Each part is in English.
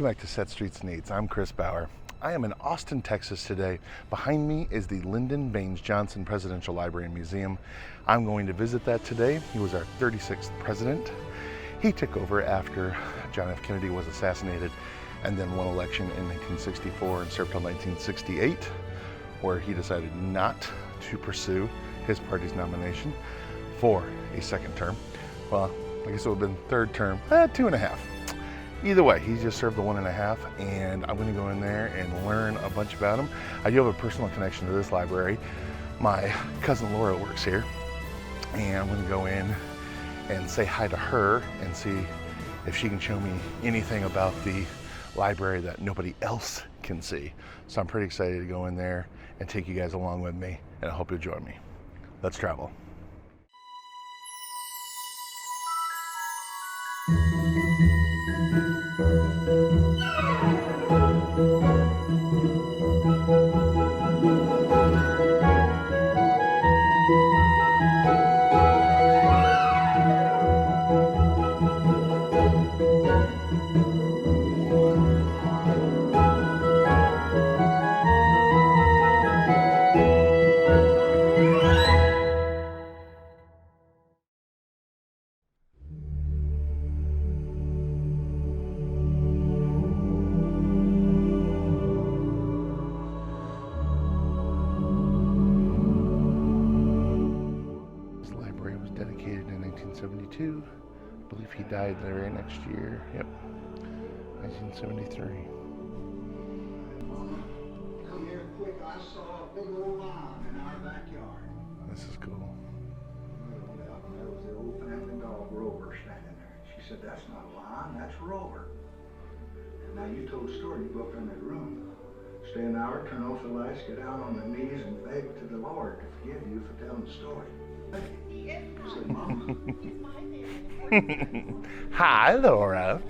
Welcome back to Set Streets and Eats. I'm Chris Bauer. I am in Austin, Texas today. Behind me is the Lyndon B. Johnson Presidential Library and Museum. I'm going to visit that today. He was our 36th president. He took over after John F. Kennedy was assassinated and then won election in 1964 and served till 1968, where he decided not to pursue his party's nomination for a second term. Well, I guess it would have been third term, 2.5. Either way, he just served the 1.5, and I'm gonna go in there and learn a bunch about him. I do have a personal connection to this library. My cousin Laura works here, and I'm gonna go in and say hi to her and see if she can show me anything about the library that nobody else can see. So I'm pretty excited to go in there and take you guys along with me, and I hope you'll join me. Let's travel. Dedicated in 1972. I believe he died the very next year. Yep, 1973. Come here quick, I saw a big old lion in our backyard. This is cool. Well, there was the old family dog, Rover, standing there. She said, "That's not a lion, that's Rover." And now you told the story, you go up in that room, stay an hour, turn off the lights, get down on the knees and beg to the Lord to forgive you for telling the story. Hi, Laura.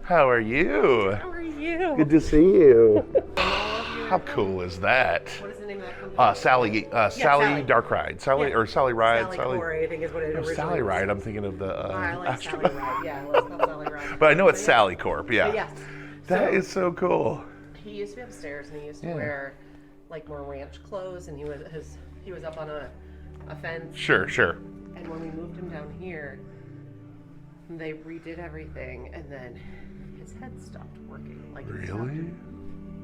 How are you? How are you? Good to see you. How cool is that? What is the name of that company? Sally Sally. Dark Ride. Sally Ride. Sally Corey, I think is what it originally Sally was. Ride. I'm thinking of the. I like Sally Ride. Yeah, let's call Sally Ride. But I know it's Sally Corp. Yeah. But yes. That is so cool. He used to be upstairs, and he used to wear like more ranch clothes, and he was up on a fence. Sure. And when we moved him down here, they redid everything, and then his head stopped working. Like it stopped, Really?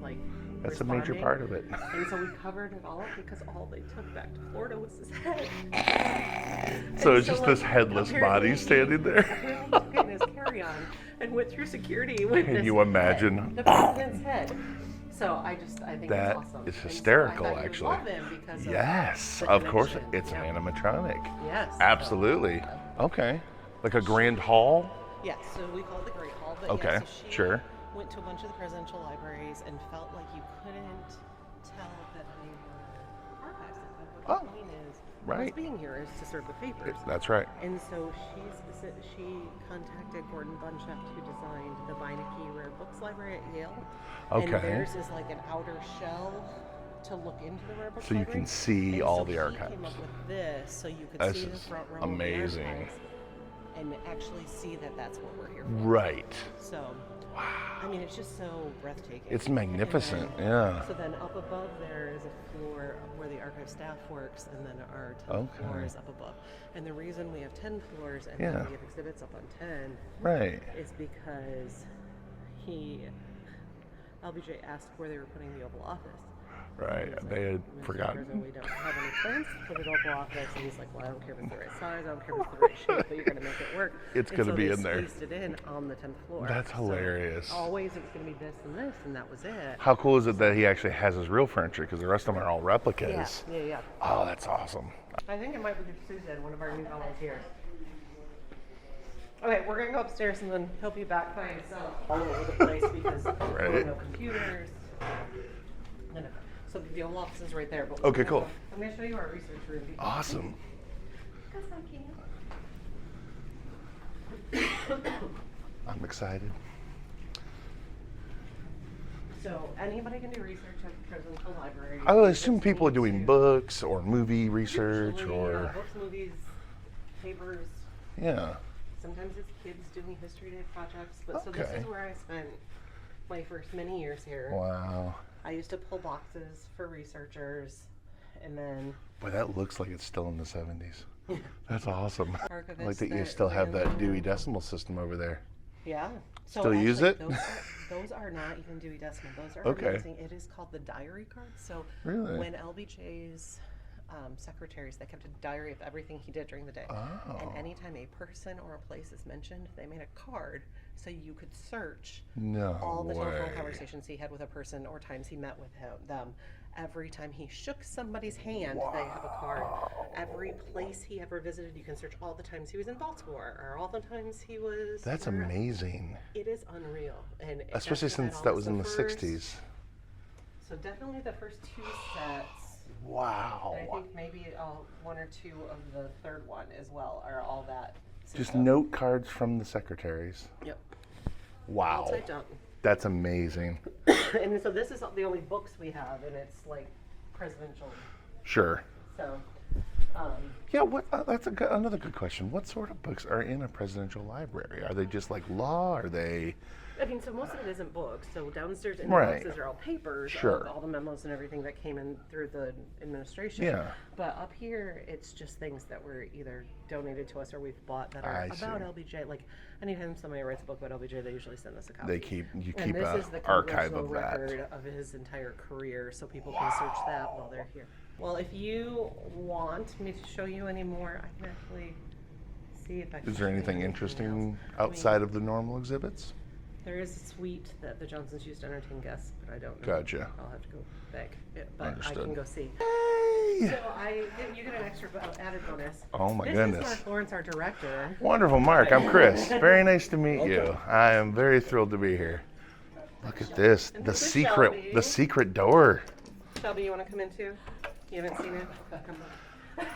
like That's a major responding. part of it. And so we covered it all up because all they took back to Florida was his head. So And it's just like, this headless apparently body standing there. Apparently he took it in his carry-on and went through security with Can this you imagine? head, the president's head. So I think That it's awesome. is And so hysterical, I thought actually. You would love him because Yes, the of course. connection. It's Yeah. an animatronic. Yes. Absolutely. Okay. Like a grand hall? Yes, so we call it the Great Hall. But Okay, yeah, so she sure. went to a bunch of the presidential libraries and felt like you couldn't tell that they were archives. But what the point is, right. us being here is to serve the papers. That's right. And so she contacted Gordon Bunshaft, who designed the Beinecke Rare Books Library at Yale. Okay. And theirs is like an outer shell to look into the rare books So you library. can see And all so the he archives. came up with this, so you could This see the is front row amazing. of the archives and actually see that that's what we're here for. Right. So, I mean, it's just so breathtaking. It's magnificent, And then- yeah. So then up above there is a floor where the archive staff works, and then our 10th floor is up above. And the reason we have 10 floors and then we have exhibits up on 10 Right. is because LBJ asked where they were putting the Oval Office. Right. They had Mr. forgotten. President, we don't have any plans to put an Oval Office. And he's like, well, I don't care if it's the right size, I don't care if it's the right shape, but you're going to make it work. It's And gonna so be they in there. squeezed it in on the 10th floor. That's So hilarious. always it was going to be this, and that was it. How cool is it that he actually has his real furniture, because the rest of them are all replicas? Yeah. Oh, that's awesome. I think it might be Susan, one of our new volunteers. Okay, we're gonna go upstairs and then he'll be back by himself all over the place because there are no computers. So the Oval Office is right there. But Okay, cool. I'm gonna show you our research room. Awesome. I'm excited. So anybody can do research at the presidential library. I would assume people are doing books or movie research Usually, or books, movies, papers. yeah. Sometimes it's kids doing History Day projects. But so this Okay. is where I spent my first many years here. Wow. I used to pull boxes for researchers, and then... Boy, that looks like it's still in the 70s. That's awesome. Archivists I like that you still have that Dewey Decimal System over there. Yeah. So Still use it? Those are not even Dewey Decimal. Those are Okay. amazing. It is called the diary card. So Really? when LBJ's secretaries, they kept a diary of everything he did during the day. Oh. And anytime a person or a place is mentioned, they made a card so you could search No all the telephone way. conversations he had with a person or times he met with them. Every time he shook somebody's hand, they have a card. Every place he ever visited, you can search all the times he was in Baltimore or all the times he was... That's amazing. It is unreal. And Especially since that was in the 60s. So definitely the first 2 sets. Wow. And I think maybe 1 or 2 of the third one as well are all that. Just system. note cards from the secretaries. Yep. Wow. All typed up. That's amazing. And so this is the only books we have, and it's like presidential. Sure. So, Yeah, that's another good question. What sort of books are in a presidential library? Are they just like law? Are they... I mean, so most of it isn't books. So downstairs in Right. the boxes are all papers, Sure. of all the memos and everything that came in through the administration. Yeah. But up here, it's just things that were either donated to us or we've bought that are I about see. LBJ. Like anytime somebody writes a book about LBJ, they usually send us a copy. You keep and this a is the archive congressional of that. record of his entire career, so people can search that while they're here. Well, if you want me to show you any more, I can actually see if I can. Is there show you anything else. interesting I mean, outside of the normal exhibits? there is a suite that the Johnsons used to entertain guests, but I don't know. Gotcha. I'll have to go back, but Understood. I can go see. Hey! So you get an extra added bonus. Oh my This goodness. is Mark Lawrence, our director. Wonderful, Mark. I'm Chris. Very nice to meet you. I am very thrilled to be here. Look at this. And The this is secret Shelby. door. Shelby, you want to come in too? You haven't seen it? Come on.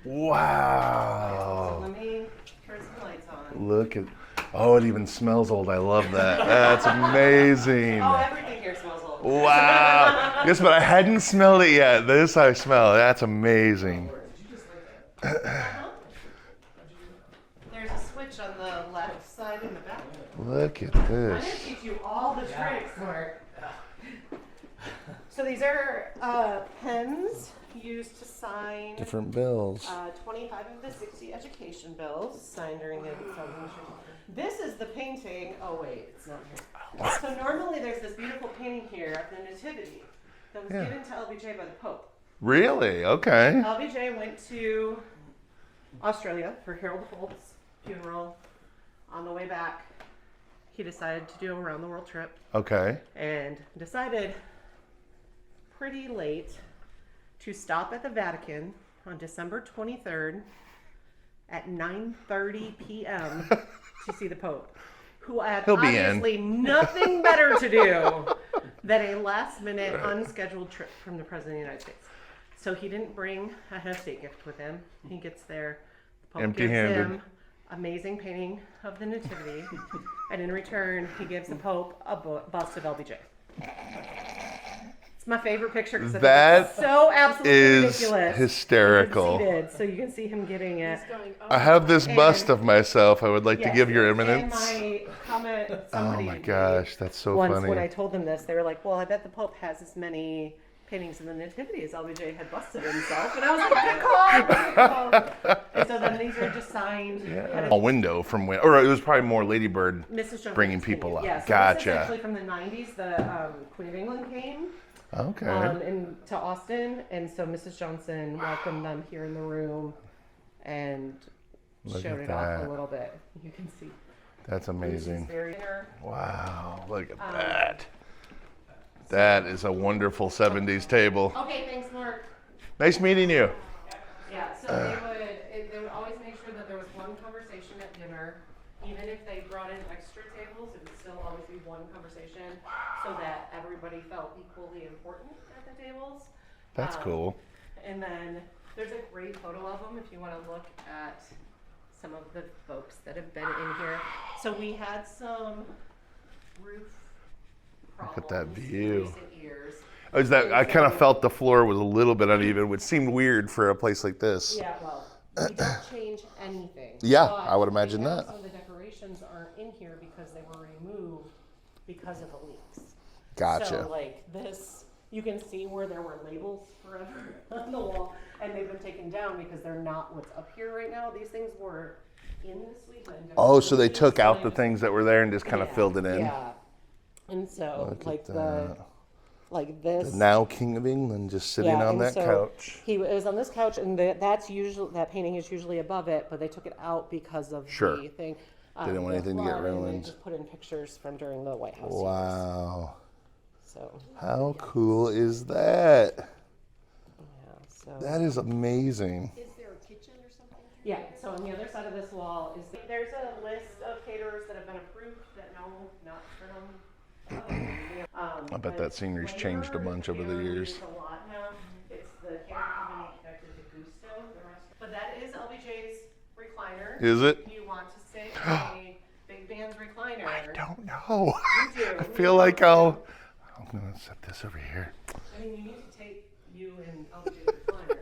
So Wow. let me turn some lights on. Look at, oh, it even smells old. I love that. That's amazing. Oh, everything here smells old. Wow. Yes, but I hadn't smelled it yet. This I smell. That's amazing. There's a switch on the left side in the back. Look at I'm going to this. teach you all the tricks, Mark. So these are pens used to sign Different bills. 25 of the 60 education bills signed during the administration. This is the painting. Oh wait, it's not here. So normally there's this beautiful painting here of the Nativity that was given to LBJ by the Pope. Really? Okay. LBJ went to Australia for Harold Holt's funeral. On the way back, he decided to do a around the world trip Okay. and decided pretty late to stop at the Vatican on December 23rd at 9:30 p.m. to see the Pope, who had He'll be in. obviously nothing better to do than a last-minute unscheduled trip from the President of the United States. So he didn't bring a head of state gift with him. He gets there, the Pope Empty-handed. gives him amazing painting of the Nativity, and in return, he gives the Pope a bust of LBJ. It's my favorite picture because it's so absolutely Is ridiculous. hysterical. Seated, so you can see him getting it. I have this And- bust of myself I would like to Yes, give your and eminence. my comment, Oh somebody my gosh, that's so once funny. when I told them this, they were like, "Well, I bet the Pope has as many paintings of the Nativity as LBJ had busted himself," and I was like, "Good call." And so then these are just signed. A window from when, or it was probably more Lady Bird Mrs. Johnson bringing people up. Yeah, so Gotcha. This is actually from the 90s. The Queen of England came Okay. to Austin, and so Mrs. Johnson welcomed them here in the room and Look showed at it off that. a little bit. You can see. That's This is amazing. very inner. Wow, look at that. That is a wonderful 70s table. Okay, thanks, Mark. Nice meeting you. Yeah, so they would always make sure that there was one conversation at dinner. Even if they brought in extra tables, it would still always be one conversation so that everybody felt equally important at the tables. That's cool. And then there's a great photo of them if you want to look at some of the folks that have been in here. So we had some roof Look problems at that in view. recent years. Is that I kind of felt the floor was a little bit uneven, which seemed weird for a place like this. Yeah, well, we don't change anything. Yeah, But I would imagine right now, that. Some of the decorations aren't in here because they were removed because because of the leaks. Gotcha. So like this, you can see where there were labels forever on the wall, and they've been taken down because they're not what's up here right now. These things were in the suite. Oh, so they took out the things that were there and just kind of filled it in. Yeah. And so Look like at that. like this. Now King of England just sitting on and that so couch. He was on this couch, and that's usually, that painting is usually above it, but they took it out because of Sure. the thing. Didn't want the anything to get flood, and ruined. They just put in pictures from during the White House years. Wow. So How cool is that? yeah, so That is amazing. Is there a kitchen or something? yeah. So on the other side of this wall is there's a list of caterers that have been approved that know not from. I bet that scenery's changed a bunch over the years. A lot now. It's the catering company connected to Gusto, the restaurant. But that is LBJ's recliner. Is it? If you want to sit in a big band's recliner. I don't know. You do. I feel like I'm gonna set this over here. I mean, you need to take you and LBJ's recliner.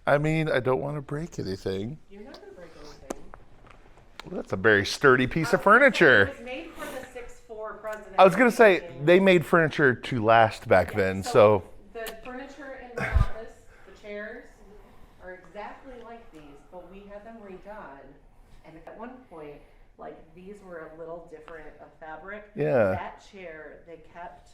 I mean, I don't want to break anything. You're not going to break anything. Well, that's a very sturdy piece of furniture. It was made for the 6'4" president. I was gonna say they made furniture to last back then, so The furniture in my office, the chairs, are exactly like these, but we had them redone. And at one point, like, these were a little different of fabric. Yeah. That chair, they kept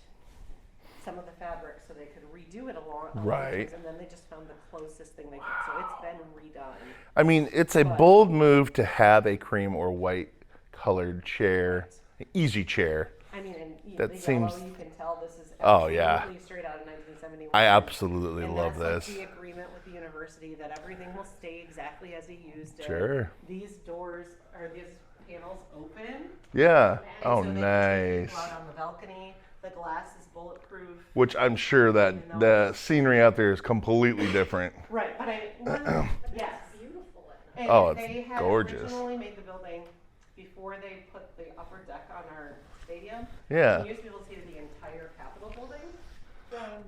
some of the fabric so they could redo it along. Right. And then they just found the closest thing they could. So it's been redone. I mean, it's a bold move to have a cream or white colored chair, easy chair. I mean, and That the seems- yellow, you can tell this is Oh, yeah. absolutely straight out of 1971. I absolutely And love that's this. like the agreement with the university that everything will stay exactly as he used it. Sure. These doors or these panels open. Yeah. and Oh, so they can take nice. you out on the balcony. The glass is bulletproof. Which I'm sure that the scenery out there is completely different. Right, but yes. Beautiful. And Oh, it's they had gorgeous. originally made the building before they put the upper deck on our stadium. Yeah. You used to be able to see the entire Capitol building.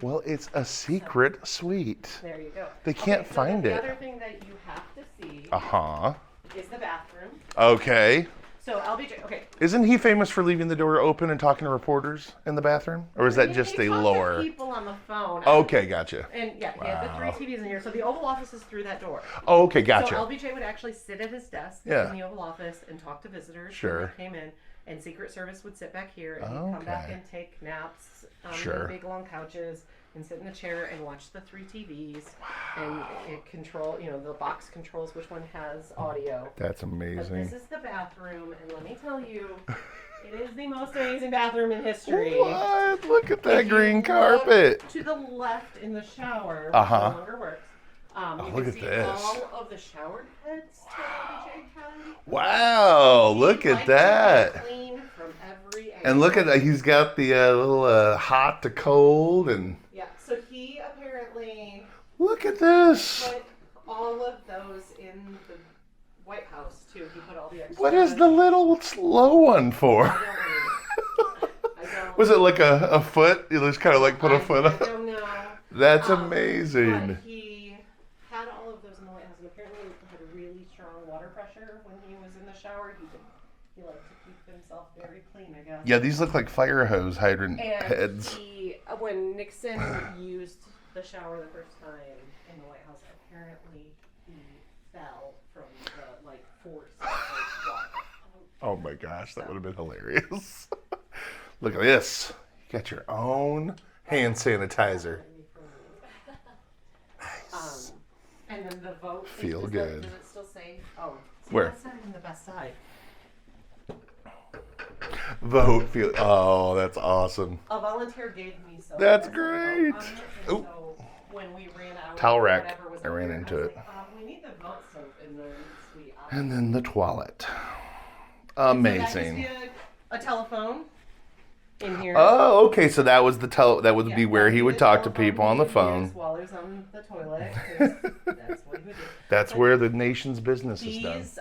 Well, it's a secret suite. There you go. They can't Okay, so find the it. other thing that you have to see Uh-huh. is the bathroom. Okay. So LBJ, okay. Isn't he famous for leaving the door open and talking to reporters in the bathroom? Or is that just They a talk to lore? people on the phone. Okay, gotcha. And yeah, he had the 3 TVs in here. So the Oval Office is through that door. Oh, okay, gotcha. So LBJ would actually sit at his desk Yeah. in the Oval Office and talk to visitors Sure. when they came in. And Secret Service would sit back here and he'd come back Okay. and take naps on Sure. the big long couches and sit in the chair and watch the 3 TVs. And it control, the box controls which one has audio. That's But amazing. this is the bathroom, and let me tell you, it is the most amazing bathroom in history. What? Look at that If you green look carpet. To the left in the shower, which Uh-huh. no longer works. You look can at see this. all of the shower heads that LBJ had. Wow, look He at liked that. it clean from every angle. And look at that, he's got the little hot to cold, and Yeah, so he apparently look at this. put all of those in the White House, too. He put all the extra. What is the little slow one for? I don't. Was it like a foot? You just kind of like put a foot I on? don't know. That's But amazing. he had all of those in the White House, and apparently had a really strong water pressure when he was in the shower. He liked to keep himself very clean, I guess. Yeah, these look like fire hose hydrant And heads. when Nixon used the shower the first time in the White House, apparently he fell from the force of the water. Oh my gosh, that would have been hilarious. Look at this. You got your own hand sanitizer. And then the vote. Feel does good. Does it still say? Oh, see, Where? That's not even the best side. Vote feel. Oh, that's awesome. A volunteer gave me some. That's vote great. on it, and Oop. So when we ran out, Towel or rack. whatever was I up ran there, into was it. like, we need the vote soap in the suite. And then the toilet. So that Amazing. used to be a telephone in here. Oh, okay. So that was that would Yeah, be where that he would the talk to telephone people on the he would phone. use while he was on the toilet. 'Cause that's what he would do. That's But where the nation's business is done. These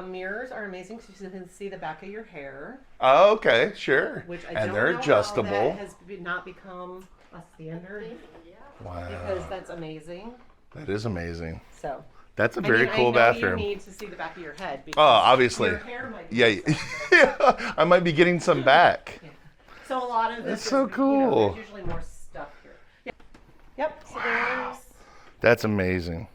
mirrors are amazing because you can see the back of your hair, Oh, okay, sure. which I And don't they're know adjustable. how that has not become a standard Wow, because that's amazing. that is amazing. So That's a very I cool know bathroom. You need to see the back of your head. Because Oh, obviously. Your hair might be Yeah, messed up. yeah. I might be getting some back. Yeah. So a lot of this That's so cool. there's usually more stuff here. Yep. So there's That's amazing.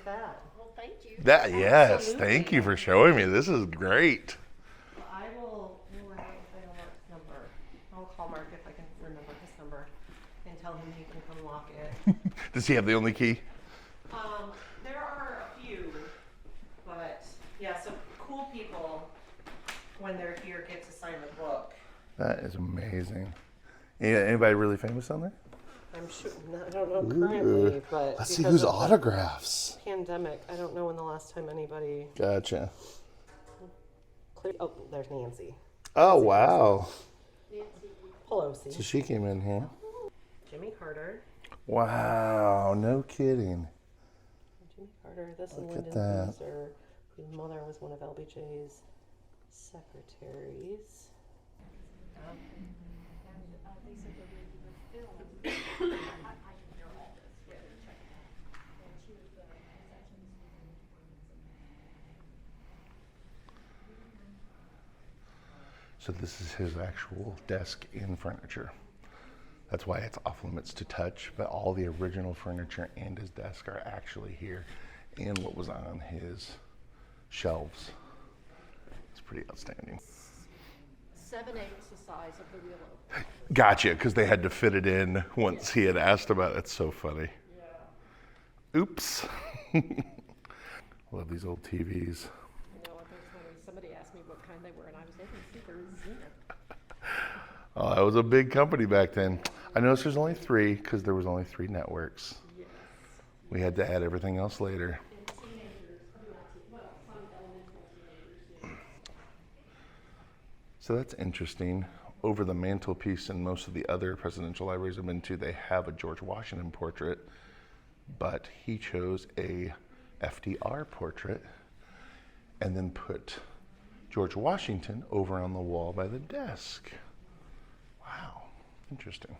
that. Well, thank you. That yes, Absolutely. thank you for showing me. This is great. I will. We'll have Mark's number. I'll call Mark if I can remember his number, and tell him he can come lock it. Does he have the only key? There are a few, but yeah. So cool people, when they're here, get to sign the book. That is amazing. Yeah, anybody really famous on there? I'm sure. I don't know currently, but Let's see because whose of the autographs. pandemic, I don't know when the last time anybody. Gotcha. Oh, there's Nancy Oh wow. Pelosi. So she came in here. Jimmy Carter. Wow, no kidding. Jimmy Carter. This is Look at Lyndon that. B, whose mother was one of LBJ's secretaries. So this is his actual desk and furniture. That's why it's off limits to touch, but all the original furniture and his desk are actually here and what was on his shelves. It's pretty outstanding. 7/8 the size of the real oak. Gotcha, because they had to fit it in once he had asked about it. It's so funny. Yeah. Oops. Love these old TVs. You know what? There's funny. Somebody asked me what kind they were, and I was able to see they're Zenith. Oh, that was a big company back then. I noticed there's only 3 because there was only 3 networks. Yes. We had to add everything else later. So that's interesting. Over the mantelpiece in most of the other presidential libraries I've been to, they have a George Washington portrait, but he chose a FDR portrait and then put George Washington over on the wall by the desk. Wow, interesting.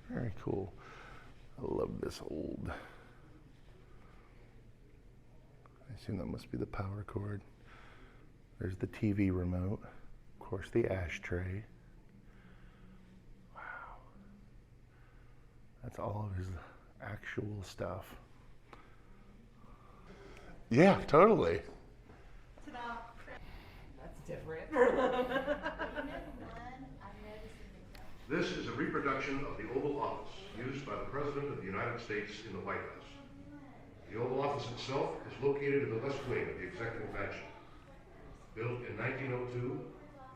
Very cool. I love this old. I assume that must be the power cord. There's the TV remote. Of course, the ashtray. Wow. That's all of his actual stuff. Yeah, totally. That's different. This is a reproduction of the Oval Office used by the President of the United States in the White House. The Oval Office itself is located in the west wing of the Executive Mansion. Built in 1902,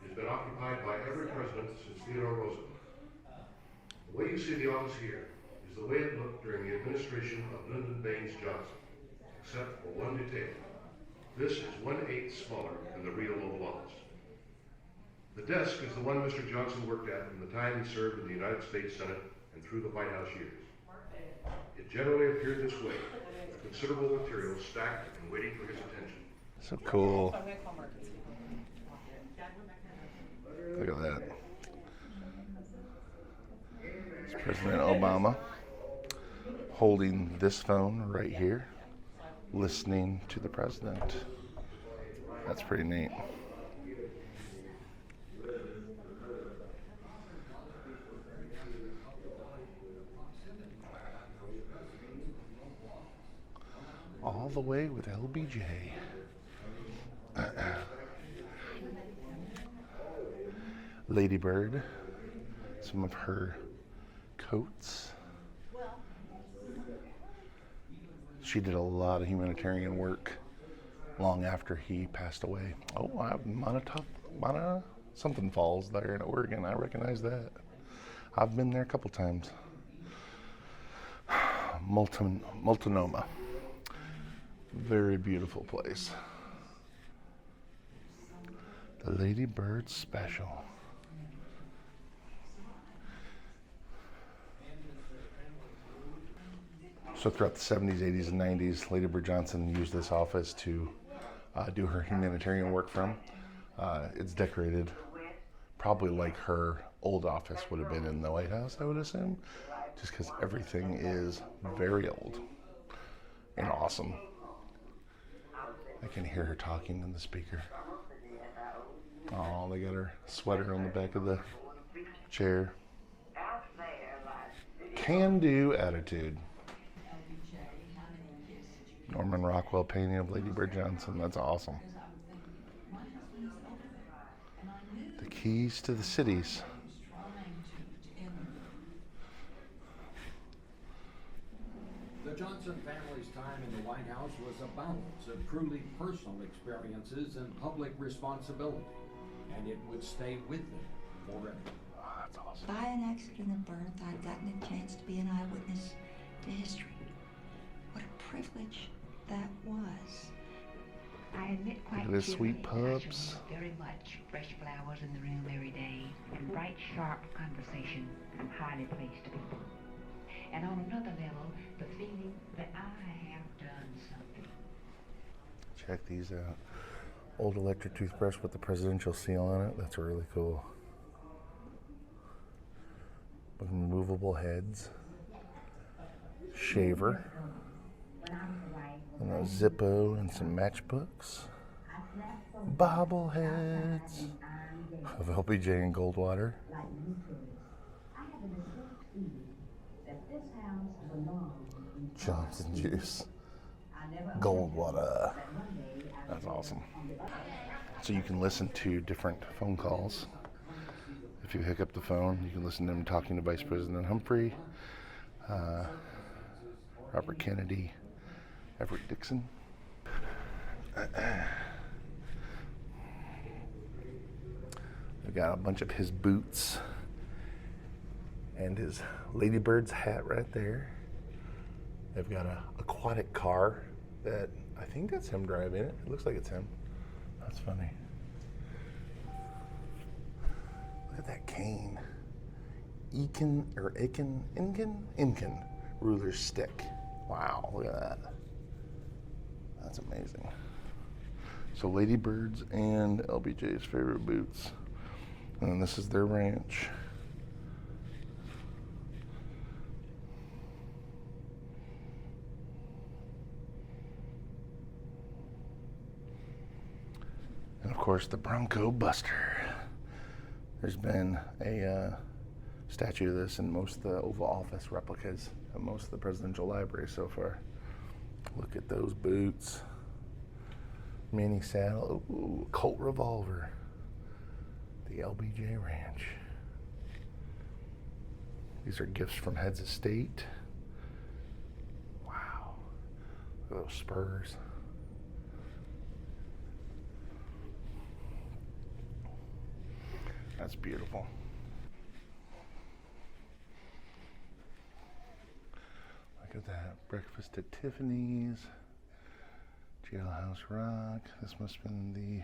it has been occupied by every president since Theodore Roosevelt. The way you see the office here is the way it looked during the administration of Lyndon B. Johnson, except for one detail. This is 1/8 smaller than the real Oval Office. The desk is the one Mr. Johnson worked at from the time he served in the United States Senate and through the White House years. It generally appeared this way, with considerable material stacked and waiting for his attention. So cool. Look at that. It's President Obama holding this phone right here, listening to the president. That's pretty neat. All the way with LBJ. Lady Bird, some of her coats. She did a lot of humanitarian work long after he passed away. Oh, Mana something Falls there in Oregon. I recognize that. I've been there a couple times. Multnomah. Very beautiful place. The Lady Bird Special. So throughout the 70s, 80s, and 90s, Lady Bird Johnson used this office to do her humanitarian work from. It's decorated probably like her old office would have been in the White House, I would assume, just because everything is very old and awesome. I can hear her talking in the speaker. Oh, they got her sweater on the back of the chair. Can-do attitude. Norman Rockwell painting of Lady Bird Johnson. That's awesome. The keys to the cities. The Johnson family's time in the White House was a balance of truly personal experiences and public responsibility, and it would stay with them forever. Oh, that's awesome. By an accident of birth, I'd gotten a chance to be an eyewitness to history. What a privilege that was. I admit quite Look at this sweet cheerfully that I pups. shall miss very much fresh flowers in the room every day and bright, sharp conversation from highly placed people. And on another level, the feeling that I have done something. Check these out. Old electric toothbrush with the presidential seal on it. That's really cool. With removable heads. Shaver. And a Zippo and some matchbooks. Bobbleheads of LBJ and Goldwater. Johnson juice. Goldwater. That's awesome. So you can listen to different phone calls. If you pick up the phone, you can listen to them talking to Vice President Humphrey, Robert Kennedy, Everett Dixon. We've got a bunch of his boots and his Ladybird's hat right there. They've got an aquatic car that I think that's him driving it. It looks like it's him. That's funny. Look at that cane. Incan ruler's stick. Wow, look at that. That's amazing. So Ladybird's and LBJ's favorite boots. And then this is their ranch. And of course the Bronco Buster. There's been a statue of this in most of the Oval Office replicas at most of the presidential libraries so far. Look at those boots. Mini saddle. Ooh, Colt revolver. The LBJ Ranch. These are gifts from Head's estate. Wow. Look at those spurs. That's beautiful. Look at that. Breakfast at Tiffany's. Jailhouse Rock. This must have been the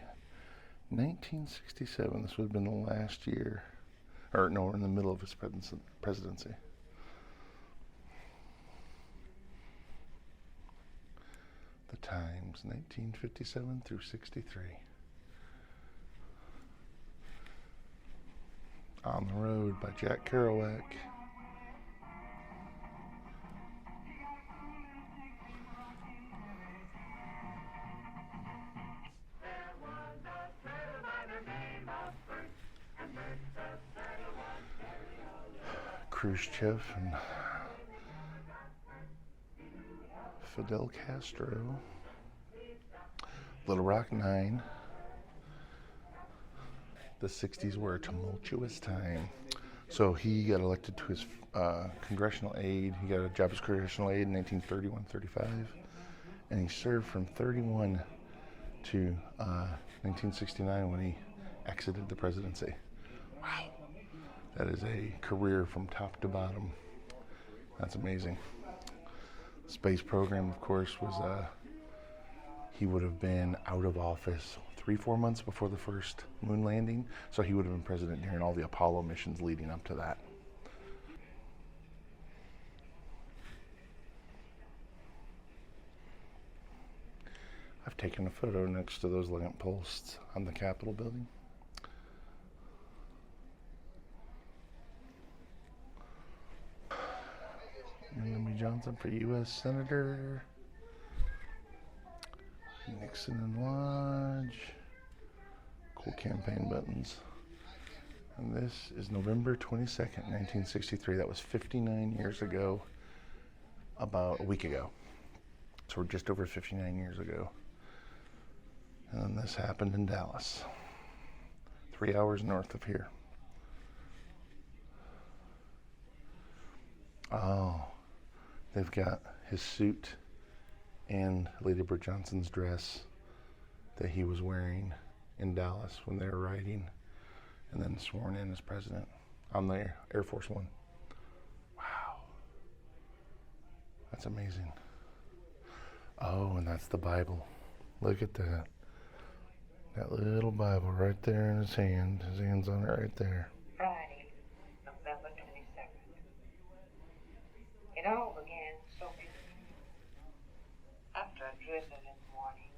1967. This would have been the last year. Or no, we're in the middle of his presidency. The Times, 1957 through 63. On the Road by Jack Kerouac. Khrushchev and Fidel Castro. Little Rock 9. The 60s were a tumultuous time. So he got elected to his congressional aide. He got a job as congressional aide in 1931-35. And he served from 31 to 1969 when he exited the presidency. Wow. That is a career from top to bottom. That's amazing. Space program, of course, was he would have been out of office 3-4 months before the first moon landing, so he would have been president during all the Apollo missions leading up to that. I've taken a photo next to those lamp posts on the Capitol building. Lyndon B. Johnson for U.S. Senator. Nixon and Lodge. Cool campaign buttons. And this is November 22nd, 1963. That was 59 years ago, about a week ago. So we're just over 59 years ago. And then this happened in Dallas, 3 hours north of here. Oh, they've got his suit and Lady Bird Johnson's dress that he was wearing in Dallas when they were riding, and then sworn in as president on the Air Force One. Wow. That's amazing. Oh, and that's the Bible. Look at that. That little Bible right there in his hand. His hand's on it right there. Friday, November 22nd. It all began so beautifully. After a drizzle in the morning,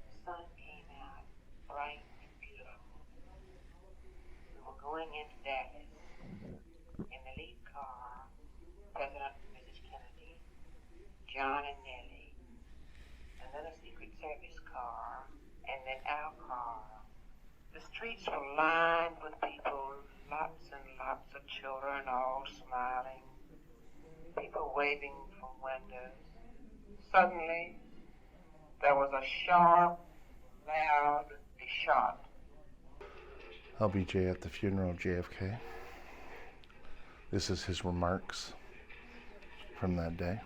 the sun came out bright and beautiful. We were going into Dallas. In the lead car, President and Mrs. Kennedy, John and Nellie, and then a Secret Service car, and then our car. The streets were lined with people, lots and lots of children, all smiling, people waving from windows. Suddenly, there was a sharp, loud shot. LBJ at the funeral of JFK. This is his remarks from that day,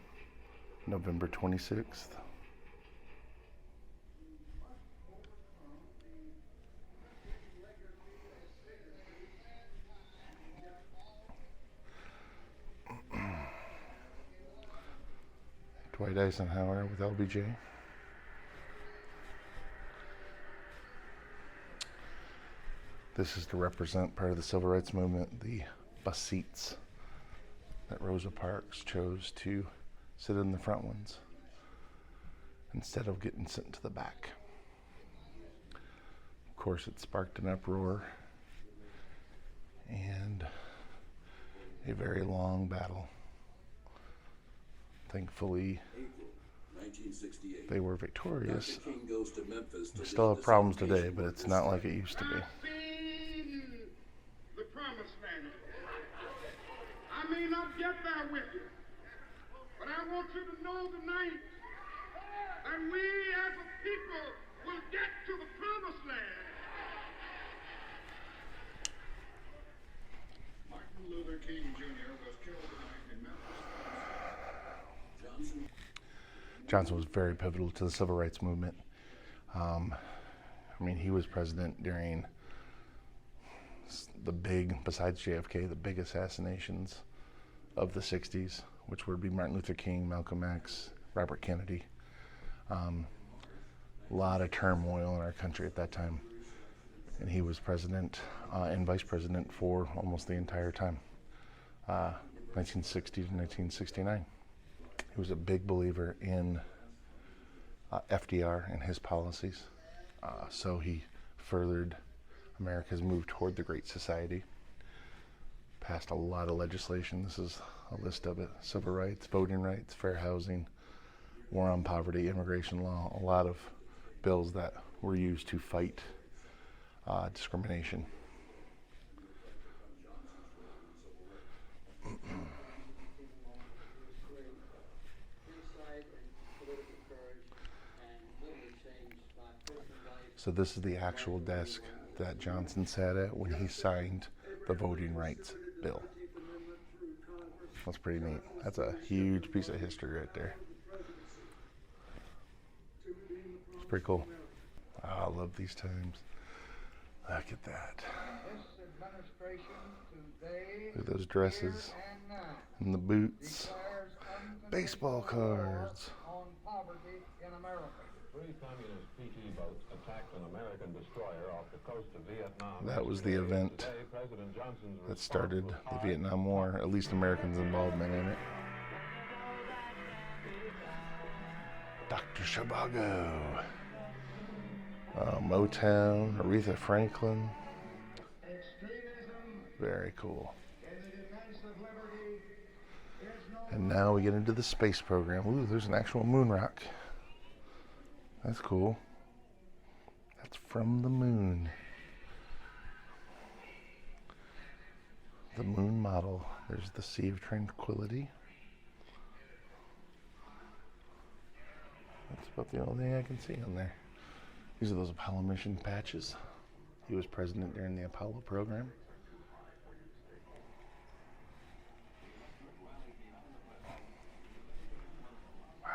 November 26th. Dwight Eisenhower with LBJ. This is to represent part of the civil rights movement, the bus seats that Rosa Parks chose to sit in the front ones instead of getting sent to the back. Of course, it sparked an uproar and a very long battle. Thankfully, 1968. they were victorious. Dr. King goes to Memphis to We still lead have problems dissertation today, but work it's this not like summer. it used to be. The promised land. I may not get there with you, but I want you to know tonight that we as a people will get to the promised land. Martin Luther King Jr. was killed tonight in Memphis. Johnson was very pivotal to the civil rights movement. He was president during the big, besides JFK, the big assassinations of the 60s, which would be Martin Luther King, Malcolm X, Robert Kennedy. A lot of turmoil in our country at that time. And he was president and vice president for almost the entire time, 1960 to 1969. He was a big believer in FDR and his policies. So he furthered America's move toward the Great Society. Passed a lot of legislation. This is a list of it. Civil rights, voting rights, fair housing, war on poverty, immigration law. A lot of bills that were used to fight discrimination. So this is the actual desk that Johnson sat at when he signed the voting rights bill. That's pretty neat. That's a huge piece of history right there. It's pretty cool. I love these times. Look at that. Look at those dresses and the boots. Baseball cards. Three communist PT boats attacked an American destroyer off the coast of Vietnam. That was the event that started the Vietnam War, at least Americans' involvement in it. Dr. Zhivago. Motown, Aretha Franklin. Very cool. And now we get into the space program. Ooh, there's an actual moon rock. That's cool. That's It's from the moon. The moon model. There's the Sea of Tranquility. That's about the only thing I can see on there. These are those Apollo mission patches. He was president during the Apollo program. Wow.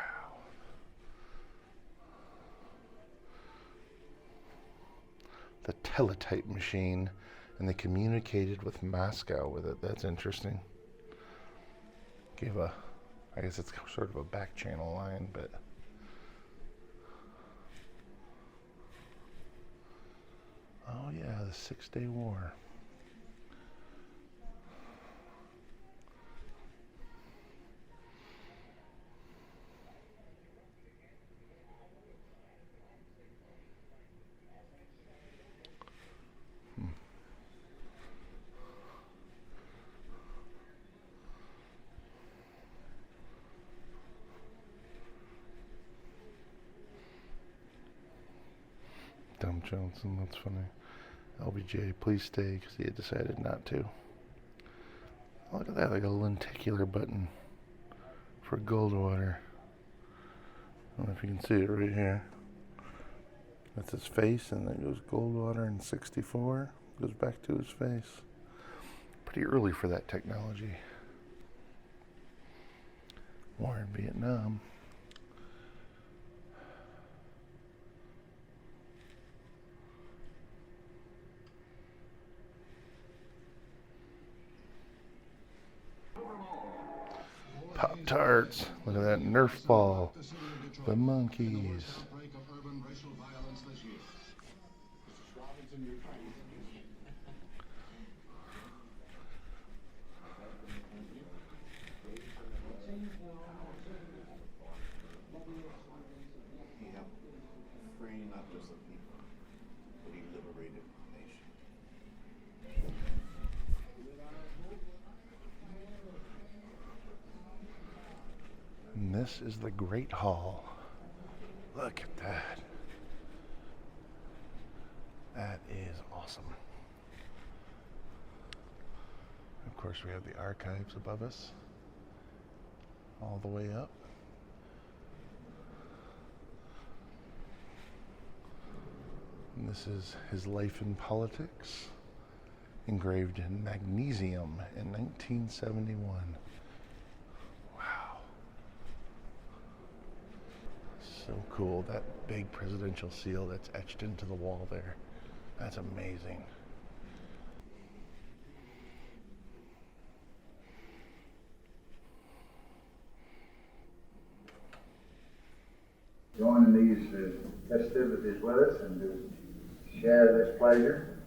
The teletype machine, and they communicated with Moscow with it. That's interesting. I guess it's sort of a back channel line, but oh yeah, the 6-Day War. Dumb Johnson, that's funny. LBJ, please stay, because he had decided not to. Oh, look at that, like a lenticular button for Goldwater. I don't know if you can see it right here. That's his face, and then goes Goldwater in 64. Goes back to his face. Pretty early for that technology. War in Vietnam. Pop-Tarts. Look at that Nerf ball. The monkeys. He helped free not just the people, but he liberated the nation. And this is the Great Hall. Look at that. That is awesome. Of course, we have the archives above us, all the way up. And this is his life in politics, engraved in magnesium in 1971. Wow. So cool. That big presidential seal that's etched into the wall there. That's amazing. Joining these festivities with us and to share this pleasure.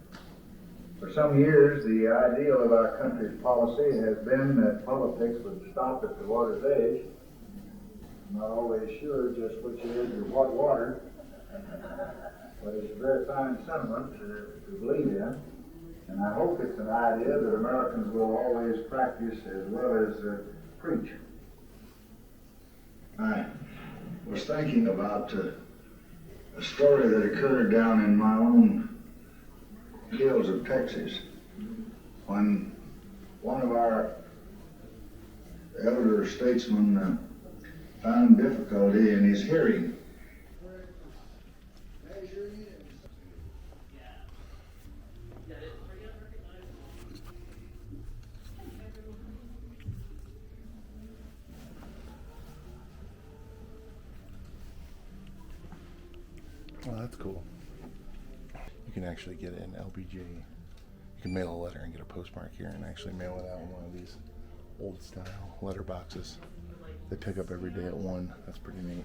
For some years, the ideal of our country's policy has been that politics would stop at the water's edge. I'm not always sure just which edge or what water, but it's a very fine sentiment to believe in. And I hope it's an idea that Americans will always practice as well as preach. I was thinking about a story that occurred down in my own hills of Texas when one of our elder statesmen found difficulty in his hearing. Well, that's cool. You can actually get it in LBJ. You can mail a letter and get a postmark here and actually mail it out in one of these old style letter boxes. They pick up every day at 1. That's pretty neat.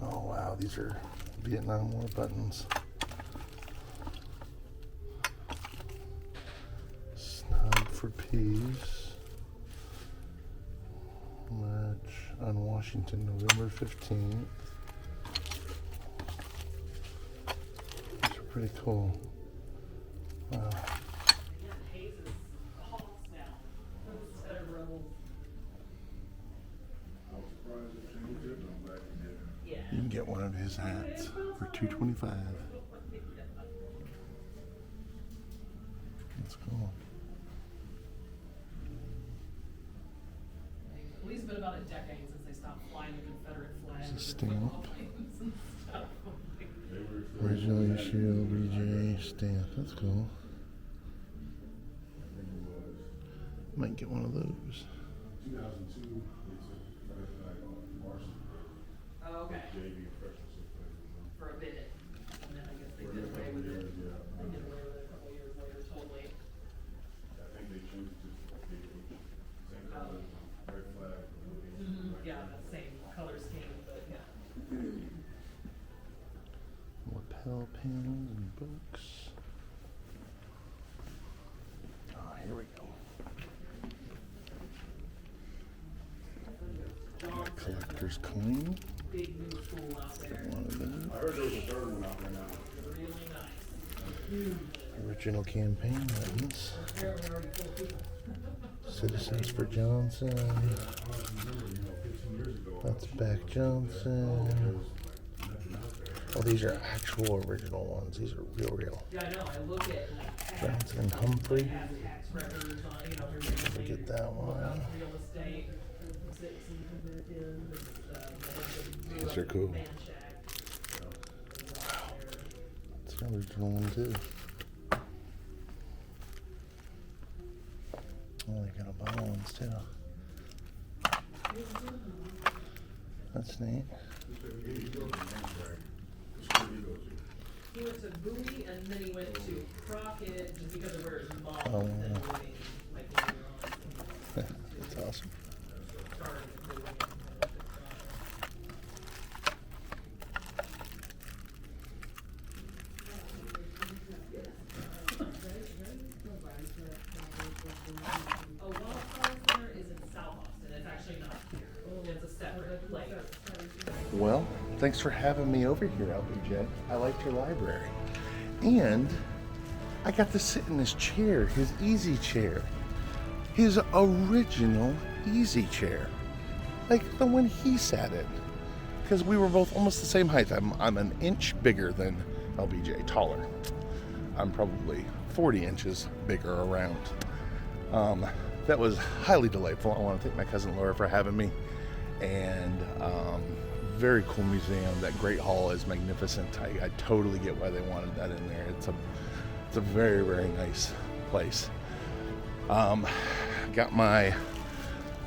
Oh wow, these are Vietnam War buttons. Snug for peace. March on Washington, November 15th. These are pretty cool. Wow. 225. That's cool. At least been about a decade since they stopped flying the Confederate flag. There's a stamp. and stuff. Original issue LBJ stamp. That's cool. Might get one of those. 2002, Oh, okay. For a bit. And then I guess they did away with it. They did away with it a couple years later, totally. I think they changed it to same color, red flag. Yeah, that same color scheme, but yeah. Lapel pins and books. Oh, here we go. Got a collector's coin. Big new school out there. One of those. I heard there was a third one out there now. Really nice. Original campaign buttons. Apparently already full of people. Citizens for Johnson. That's back Johnson. Oh, these are actual original ones. These are real. Yeah, I know. I look at like Johnson and Humphrey. tax records on, you know, if We get that one. real estate. These are cool. It's an original one too. Oh, they got a bottle ones too. That's neat. He went to Bowie and then he went to Crockett just because of where his mom Oh, was then wow. living, like later on. That's awesome. Started at Bowie. Oh, Wildflower Center is in South Austin. It's actually not here. It's a separate place. Well, thanks for having me over here, LBJ. I liked your library. And I got to sit in this chair, his easy chair. His original easy chair. Like the one he sat in. Because we were both almost the same height. I'm an inch bigger than LBJ, taller. I'm probably 40 inches bigger around. That was highly delightful. I want to thank my cousin Laura for having me. And very cool museum. That Great Hall is magnificent. I totally get why they wanted that in there. It's a very, very nice place. Got my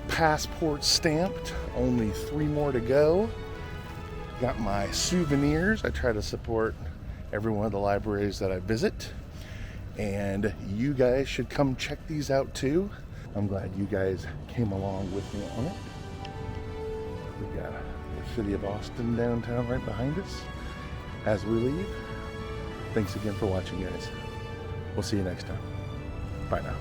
passport stamped. Only 3 more to go. Got my souvenirs. I try to support every one of the libraries that I visit. And you guys should come check these out too. I'm glad you guys came along with me on it. We got the city of Austin downtown right behind us as we leave. Thanks again for watching, guys. We'll see you next time. Bye now.